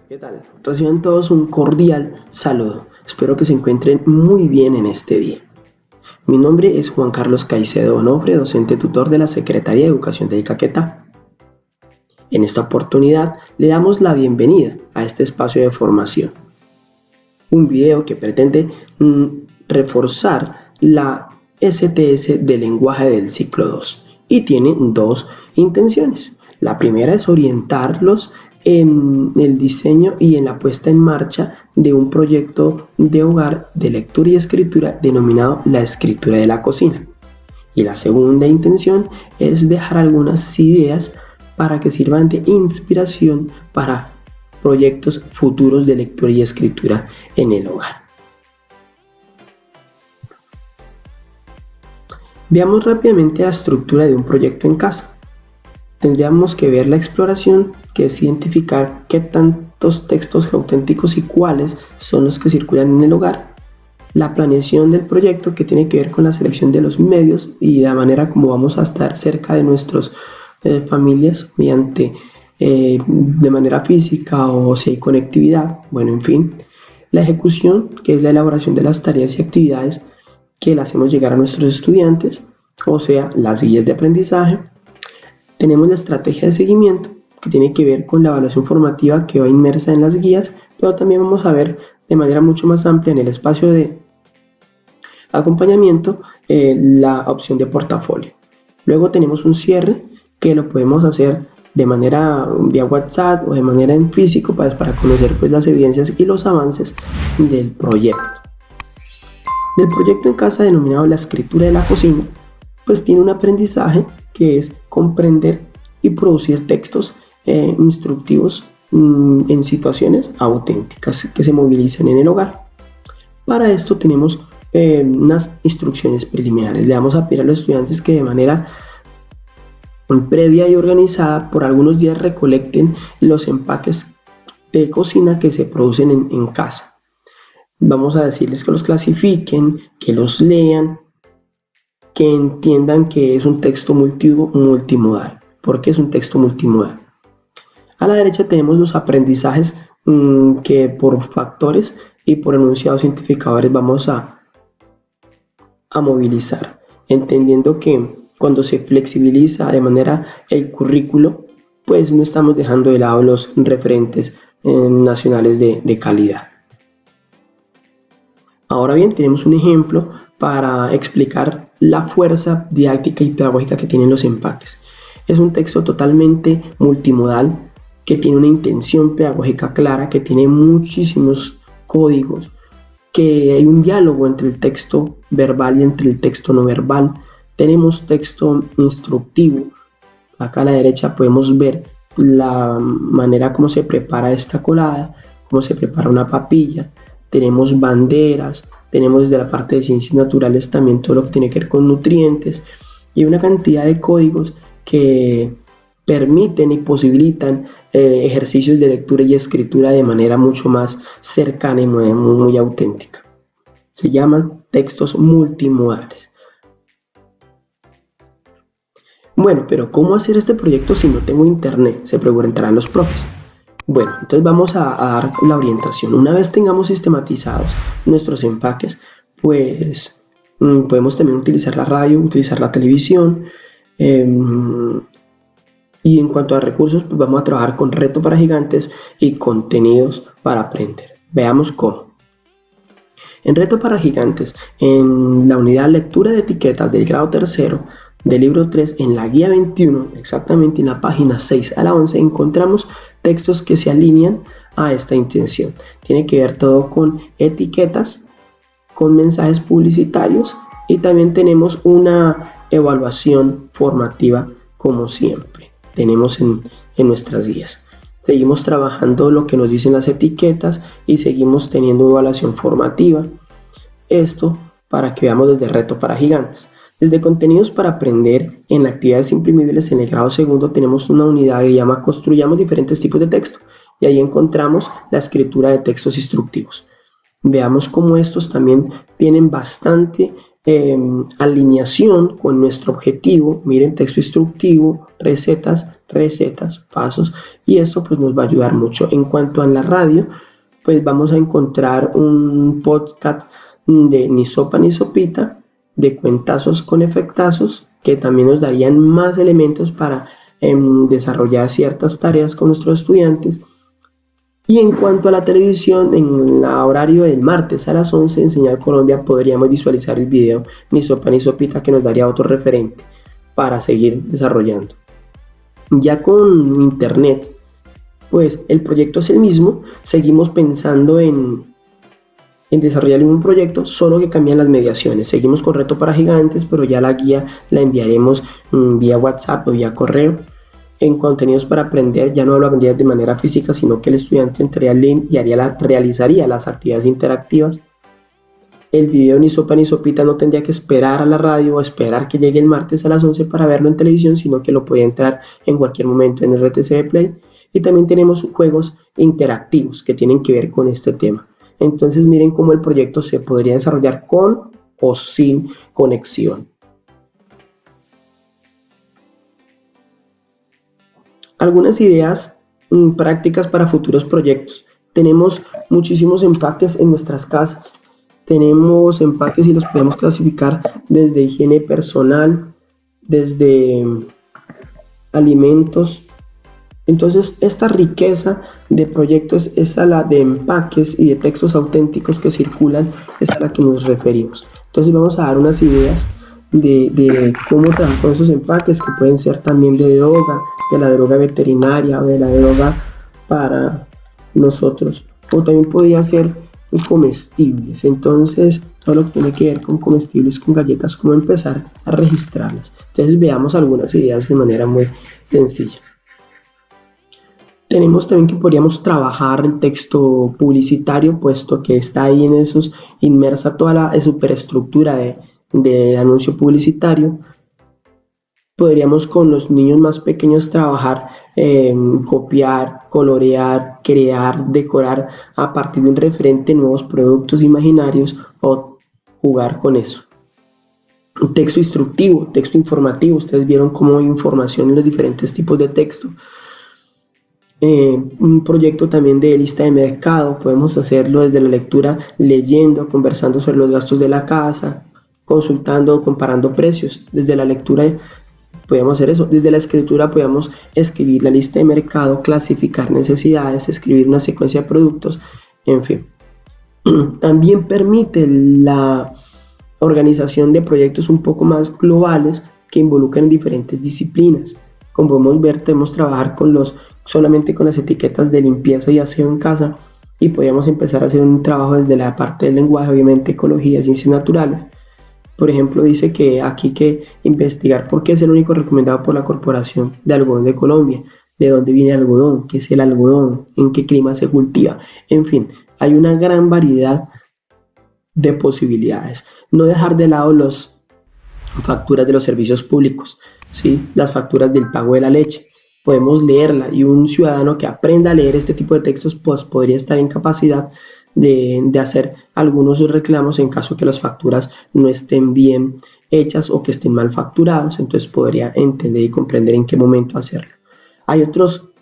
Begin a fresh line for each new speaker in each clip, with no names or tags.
¿Qué tal? Reciban todos un cordial saludo. Espero que se encuentren muy bien en este día. Mi nombre es Juan Carlos Caicedo Onofre, docente tutor de la Secretaría de Educación del Caquetá. En esta oportunidad le damos la bienvenida a este espacio de formación. Un video que pretende reforzar la STS del lenguaje del ciclo 2 y tiene dos intenciones. La primera es orientarlos en el diseño y en la puesta en marcha de un proyecto de hogar de lectura y escritura denominado la escritura de la cocina. Y la segunda intención es dejar algunas ideas para que sirvan de inspiración para proyectos futuros de lectura y escritura en el hogar. Veamos rápidamente la estructura de un proyecto en casa. Tendríamos que ver la exploración, que es identificar qué tantos textos auténticos y cuáles son los que circulan en el hogar. La planeación del proyecto, que tiene que ver con la selección de los medios y la manera como vamos a estar cerca de nuestras familias mediante de manera física o si hay conectividad, bueno, en fin. La ejecución, que es la elaboración de las tareas y actividades que le hacemos llegar a nuestros estudiantes, o sea, las guías de aprendizaje. Tenemos la estrategia de seguimiento, que tiene que ver con la evaluación formativa que va inmersa en las guías, pero también vamos a ver de manera mucho más amplia en el espacio de acompañamiento la opción de portafolio. Luego tenemos un cierre que lo podemos hacer de manera vía WhatsApp o de manera en físico para conocer pues, las evidencias y los avances del proyecto. Del proyecto en casa denominado la escritura de la cocina, pues tiene un aprendizaje que es comprender y producir textos instructivos en situaciones auténticas que se movilizan en el hogar. Para esto tenemos unas instrucciones preliminares. Le vamos a pedir a los estudiantes que de manera previa y organizada por algunos días recolecten los empaques de cocina que se producen en casa. Vamos a decirles que los clasifiquen, que los lean, que entiendan que es un texto multimodal. ¿Por qué es un texto multimodal? A la derecha tenemos los aprendizajes que por factores y por enunciados identificadores vamos a movilizar, entendiendo que cuando se flexibiliza de manera el currículo, pues no estamos dejando de lado los referentes nacionales de calidad. Ahora bien, tenemos un ejemplo para explicar la fuerza didáctica y pedagógica que tienen los empaques. Es un texto totalmente multimodal que tiene una intención pedagógica clara, que tiene muchísimos códigos, que hay un diálogo entre el texto verbal y entre el texto no verbal. Tenemos texto instructivo. Acá a la derecha podemos ver la manera como se prepara esta colada, cómo se prepara una papilla. Tenemos banderas, tenemos desde la parte de ciencias naturales también todo lo que tiene que ver con nutrientes y una cantidad de códigos que permiten y posibilitan ejercicios de lectura y escritura de manera mucho más cercana y muy auténtica. Se llaman textos multimodales. Bueno, pero ¿cómo hacer este proyecto si no tengo internet? Se preguntarán los profes. Bueno, entonces vamos a dar la orientación. Una vez tengamos sistematizados nuestros empaques, pues podemos también utilizar la radio, utilizar la televisión. Y en cuanto a recursos, pues vamos a trabajar con Reto para Gigantes y contenidos para aprender. Veamos cómo. En Reto para Gigantes, en la unidad Lectura de Etiquetas del grado tercero, del libro 3, en la guía 21, exactamente en la página 6 a la 11, encontramos textos que se alinean a esta intención. Tiene que ver todo con etiquetas, con mensajes publicitarios y también tenemos una evaluación formativa como siempre tenemos en nuestras guías. Seguimos trabajando lo que nos dicen las etiquetas y seguimos teniendo evaluación formativa. Esto para que veamos desde Reto para Gigantes. Desde contenidos para aprender en actividades imprimibles en el grado segundo tenemos una unidad que llama Construyamos diferentes tipos de texto y ahí encontramos la escritura de textos instructivos. Veamos cómo estos también tienen bastante alineación con nuestro objetivo. Miren, texto instructivo, recetas, pasos, y esto pues nos va a ayudar mucho. En cuanto a la radio, pues vamos a encontrar un podcast de Ni Sopa ni Sopita, de cuentazos con efectazos, que también nos darían más elementos para desarrollar ciertas tareas con nuestros estudiantes. Y en cuanto a la televisión, en el horario del martes a las 11 en Señal Colombia podríamos visualizar el video Ni Sopa ni Sopita, que nos daría otro referente para seguir desarrollando. Ya con internet, pues el proyecto es el mismo, seguimos pensando en desarrollar un proyecto, solo que cambian las mediaciones. Seguimos con Reto para Gigantes, pero ya la guía la enviaremos vía WhatsApp o vía correo. En contenidos para aprender, ya no lo aprendería de manera física, sino que el estudiante entraría al link y realizaría las actividades interactivas. El video Ni Sopa ni Sopita no tendría que esperar a la radio o esperar que llegue el martes a las 11 para verlo en televisión, sino que lo podía entrar en cualquier momento en RTC Play. Y también tenemos juegos interactivos que tienen que ver con este tema. Entonces miren cómo el proyecto se podría desarrollar con o sin conexión. Algunas ideas prácticas para futuros proyectos. Tenemos muchísimos empaques en nuestras casas. Tenemos empaques y los podemos clasificar desde higiene personal, desde alimentos. Entonces, esta riqueza de proyectos es a la de empaques y de textos auténticos que circulan, es a la que nos referimos. Entonces, vamos a dar unas ideas de cómo trabajar con esos empaques, que pueden ser también de droga, de la droga veterinaria o de la droga para nosotros, o también podría ser comestibles. Entonces, todo lo que tiene que ver con comestibles, con galletas, cómo empezar a registrarlas. Entonces, veamos algunas ideas de manera muy sencilla. Tenemos también que podríamos trabajar el texto publicitario, puesto que está ahí en esos inmersa toda la superestructura de anuncio publicitario. Podríamos con los niños más pequeños trabajar, copiar, colorear, crear, decorar a partir de un referente nuevos productos imaginarios o jugar con eso. Texto instructivo, texto informativo. Ustedes vieron cómo hay información en los diferentes tipos de texto. Un proyecto también de lista de mercado, podemos hacerlo desde la lectura, leyendo, conversando sobre los gastos de la casa, consultando, comparando precios. Desde la lectura podemos hacer eso. Desde la escritura podemos escribir la lista de mercado, clasificar necesidades, escribir una secuencia de productos, en fin. También permite la organización de proyectos un poco más globales que involucran diferentes disciplinas. Como podemos ver, podemos trabajar solamente con las etiquetas de limpieza y aseo en casa, y podríamos empezar a hacer un trabajo desde la parte del lenguaje, obviamente ecología, ciencias naturales. Por ejemplo, dice que aquí hay que investigar por qué es el único recomendado por la Corporación de Algodón de Colombia, de dónde viene el algodón, qué es el algodón, en qué clima se cultiva, en fin, hay una gran variedad de posibilidades. No dejar de lado las facturas de los servicios públicos, ¿sí? Las facturas del pago de la leche. Podemos leerla, y un ciudadano que aprenda a leer este tipo de textos pues podría estar en capacidad de hacer algunos reclamos en caso que las facturas no estén bien hechas o que estén mal facturados. Entonces podría entender y comprender en qué momento hacerlo. Hay otros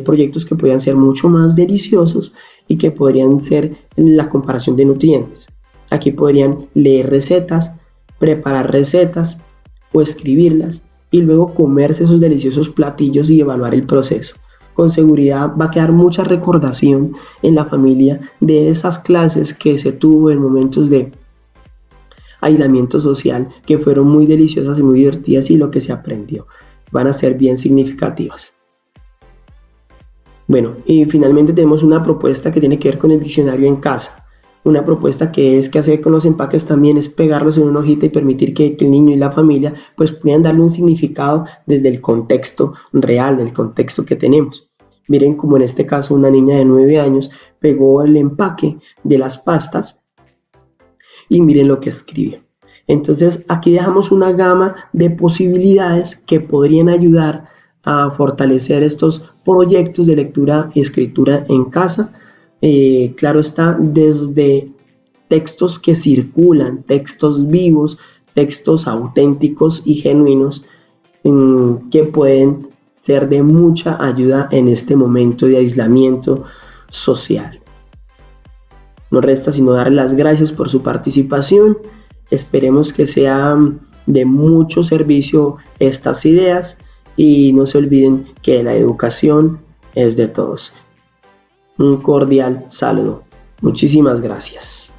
proyectos que podrían ser mucho más deliciosos y que podrían ser la comparación de nutrientes. Aquí podrían leer recetas, preparar recetas o escribirlas, y luego comerse esos deliciosos platillos y evaluar el proceso. Con seguridad va a quedar mucha recordación en la familia de esas clases que se tuvo en momentos de aislamiento social, que fueron muy deliciosas y muy divertidas, y lo que se aprendió van a ser bien significativas. Bueno, y finalmente tenemos una propuesta que tiene que ver con el diccionario en casa. Una propuesta que hacer con los empaques también es pegarlos en una hojita y permitir que el niño y la familia pues puedan darle un significado desde el contexto real, del contexto que tenemos. Miren como en este caso una niña de 9 años pegó el empaque de las pastas y miren lo que escribe. Entonces aquí dejamos una gama de posibilidades que podrían ayudar a fortalecer estos proyectos de lectura y escritura en casa. Claro está, desde textos que circulan, textos vivos, textos auténticos y genuinos que pueden ser de mucha ayuda en este momento de aislamiento social. No resta sino darles las gracias por su participación. Esperemos que sean de mucho servicio estas ideas y no se olviden que la educación es de todos. Un cordial saludo. Muchísimas gracias.